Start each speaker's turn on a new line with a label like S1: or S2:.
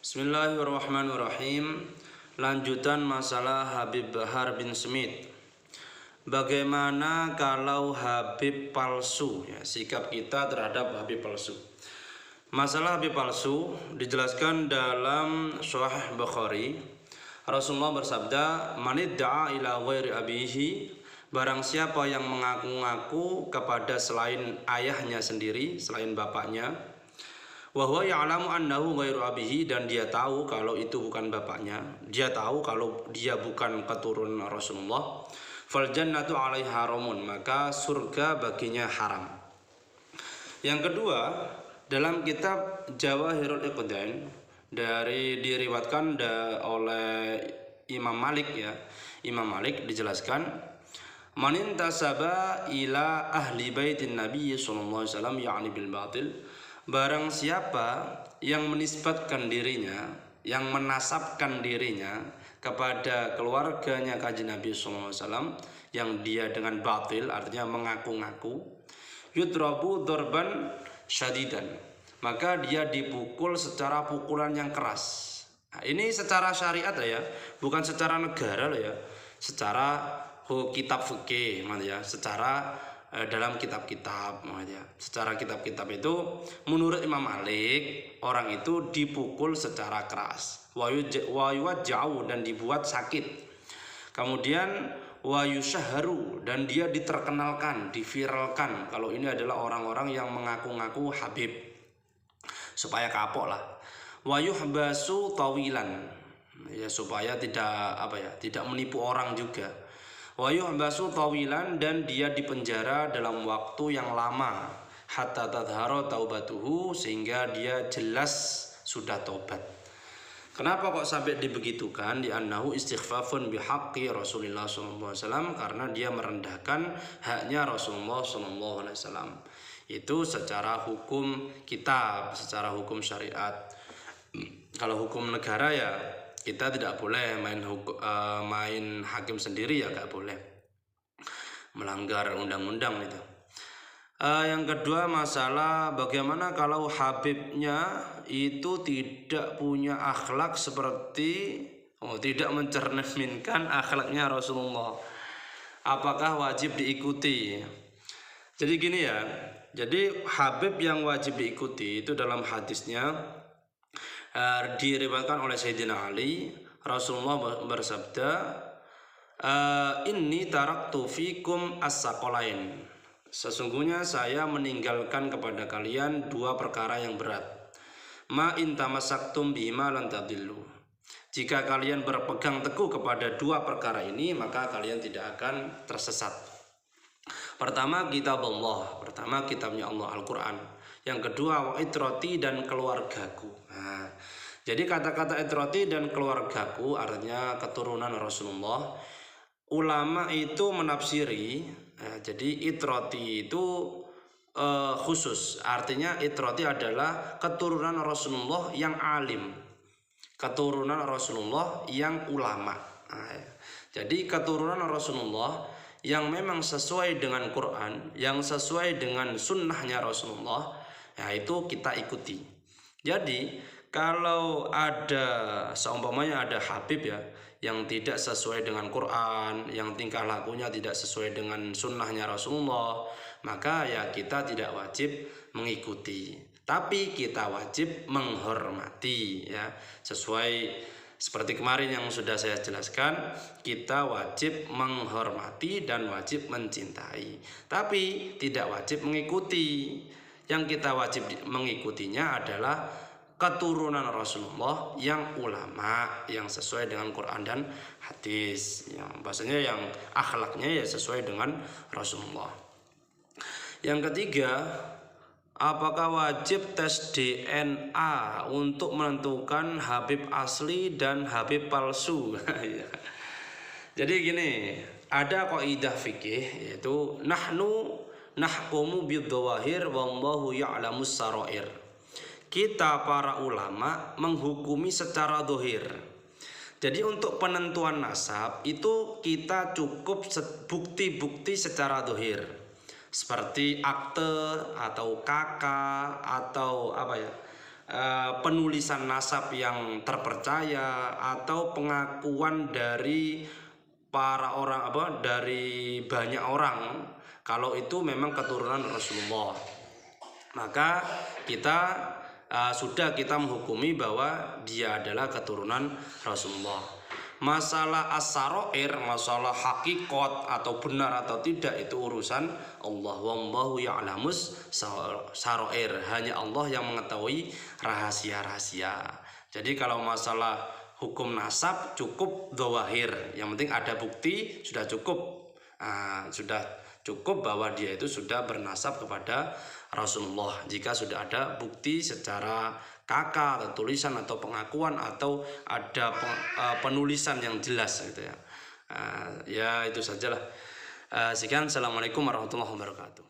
S1: Bismillahirrahmanirrahim. Lanjutan masalah Habib Bahar bin Smith. Bagaimana kalau Habib palsu? Ya, sikap kita terhadap Habib palsu. Masalah Habib palsu dijelaskan dalam Sahih Bukhari. Rasulullah bersabda, "Manidda'a ila ghairi abihi." Barang siapa yang mengaku-ngaku kepada selain ayahnya sendiri, selain bapaknya, wa huwa ya'lamu annahu ghairu abihi, dan dia tahu kalau itu bukan bapaknya, dia tahu kalau dia bukan keturunan Rasulullah, fal jannatu 'alaihi haramun, maka surga baginya haram. Yang kedua, dalam kitab Jawahirul Iqdan diriwayatkan oleh Imam Malik, ya. Imam Malik dijelaskan, man intasaba ila ahli baitin Nabi sallallahu alaihi wasallam ya'ni bil batil. Barang siapa yang menisbatkan dirinya, yang menasabkan dirinya kepada keluarganya Kanjeng Nabi SAW, yang dia dengan batil, artinya mengaku-ngaku, yudrabu dorban syadidan, maka dia dipukul secara pukulan yang keras. Nah, ini secara syariat ya, bukan secara negara loh ya, secara kitab fikih, ya, secara dalam kitab-kitab, ya. Secara kitab-kitab itu menurut Imam Malik, orang itu dipukul secara keras, wayuwajja'u, dan dibuat sakit, kemudian wayusyaharu, dan dia diterkenalkan, diviralkan kalau ini adalah orang-orang yang mengaku-ngaku Habib, supaya kapok lah. Wayuhbasu tawilan, ya, supaya tidak menipu orang juga. Wayuhbasu tawilan, dan dia dipenjara dalam waktu yang lama, hatta tadhara taubatuhu, sehingga dia jelas sudah tobat. Kenapa kok sampai dibegitukan? Di annahu istighfafun bihaqqi Rasulullah SAW, karena dia merendahkan haknya Rasulullah SAW. Itu secara hukum kitab, secara hukum syariat. Kalau hukum negara ya kita tidak boleh main hakim sendiri, ya nggak boleh, melanggar undang-undang itu. Yang kedua, masalah bagaimana kalau Habibnya itu tidak punya akhlak tidak mencerminkan akhlaknya Rasulullah, apakah wajib diikuti? Jadi gini ya, jadi Habib yang wajib diikuti itu dalam hadisnya diriwayatkan oleh Sayyidina Ali, Rasulullah bersabda, inni taraktu fikum as-saqalain, sesungguhnya saya meninggalkan kepada kalian dua perkara yang berat. Ma in tamassaktum bihima lan tadillu, jika kalian berpegang teguh kepada dua perkara ini, maka kalian tidak akan tersesat. Pertama, kitab Allah, pertama kitabnya Allah, Al-Quran. Yang kedua, wa itrati, dan keluargaku. Nah, jadi kata-kata itrati dan keluargaku artinya keturunan Rasulullah. Ulama itu menafsiri, jadi itrati itu khusus, artinya itrati adalah keturunan Rasulullah yang alim, keturunan Rasulullah yang ulama. Nah, jadi keturunan Rasulullah yang memang sesuai dengan Quran, yang sesuai dengan sunnahnya Rasulullah, ya itu kita ikuti. Jadi kalau seumpamanya ada Habib ya yang tidak sesuai dengan Quran, yang tingkah lakunya tidak sesuai dengan sunnahnya Rasulullah, maka ya kita tidak wajib mengikuti, tapi kita wajib menghormati, ya, sesuai seperti kemarin yang sudah saya jelaskan, kita wajib menghormati dan wajib mencintai, tapi tidak wajib mengikuti. Yang kita wajib mengikutinya adalah keturunan Rasulullah yang ulama, yang sesuai dengan Quran dan hadis, yang bahasanya yang akhlaknya ya sesuai dengan Rasulullah. Yang ketiga, apakah wajib tes DNA untuk menentukan Habib asli dan Habib palsu? Jadi gini, ada kaidah fikih, yaitu nahnu nahkumu bidzawahir wallahu ya'lamus sarair. Kita para ulama menghukumi secara dohir. Jadi untuk penentuan nasab itu kita cukup bukti-bukti secara dohir, seperti akte atau KK atau penulisan nasab yang terpercaya atau pengakuan dari para orang dari banyak orang kalau itu memang keturunan Rasulullah, maka kita sudah kita menghukumi bahwa dia adalah keturunan Rasulullah. Masalah as-sarair, masalah hakikat atau benar atau tidak itu urusan Allah. Wallahu ya'lamus sarair. Hanya Allah yang mengetahui rahasia-rahasia. Jadi kalau masalah hukum nasab cukup dhawahir. Yang penting ada bukti sudah cukup. Sudah cukup bahwa dia itu sudah bernasab kepada Rasulullah. Jika sudah ada bukti secara kakak atau tulisan atau pengakuan atau ada penulisan yang jelas gitu ya. Ya itu sajalah. Sekian, assalamualaikum warahmatullahi wabarakatuh.